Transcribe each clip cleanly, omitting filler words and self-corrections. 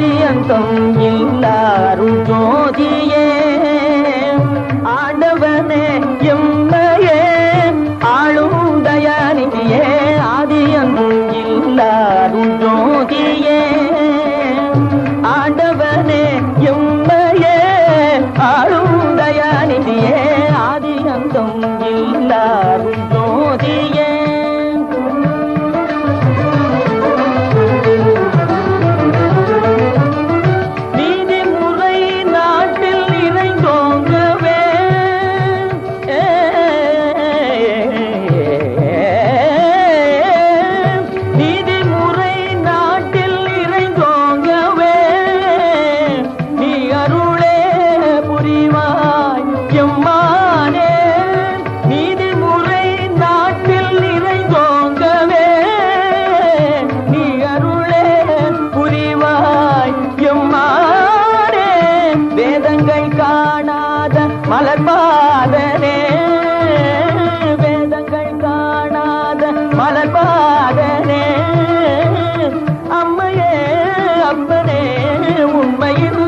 ஆதியந்தம் இல்லாரும் ஜோதியே ஆண்டவனே எம்மையே ஆளும் தயாநிதியே ஆதியந்தம் இல்லாரும் ஜோதியே ஆண்டவனே எம்மையே ஆளும் தயாநிதியே ஆதியந்தம் இல்லாரும் ஜோதியே மலர்பாதனே வேதங்கள் காணாத மலர்பாதனே அம்மையே அப்பனே உண்மையில்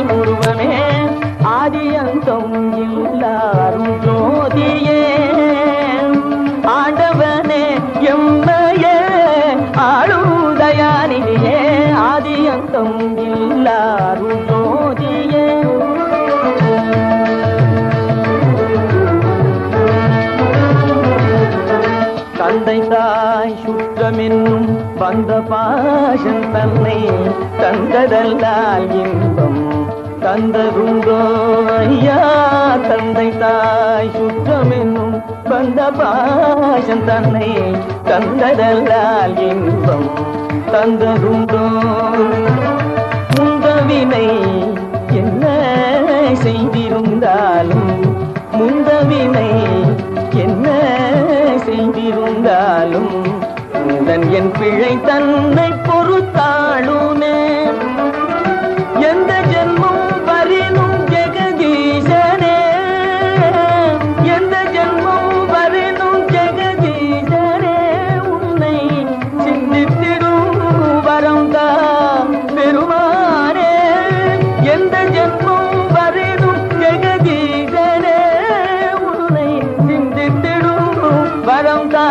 முருகனே ஆதியந்தம் இல்லாரும் ஜோதியே ஆண்டவனே எம்மையே ஆளும் தயாநிதியே ஆதியந்தம் இல்லாரும் ஜோதியே தந்தை தாய் சுற்றமென்னும் வந்த பாசம் தன்னை தந்ததல்லால் இன்பம் தந்ததுண்டோ ஐயா தந்தை தாய் சுற்றமென்னும் வந்த பாசம் தன்னை தந்ததல்லால் இன்பம் தந்ததுண்டோ முந்தவினை என்ன செய்திருந்தாலும் முந்தவினை என்ன செய்திருந்தாலும் உந்தன் என் பிழை தன்னை பொறுத்தாளுமே எந்த ஜென்மம் வரினும் ஜெகதீசனே எந்த ஜென்மம் வரினும் ஜெகதீசனே உன்னை சிந்தித்திடும் வரம் தா பெருமானே எந்த ஜென்மம் வரினும் ஜெகதீசனே உன்னை சிந்தித்திடும் வரம் தா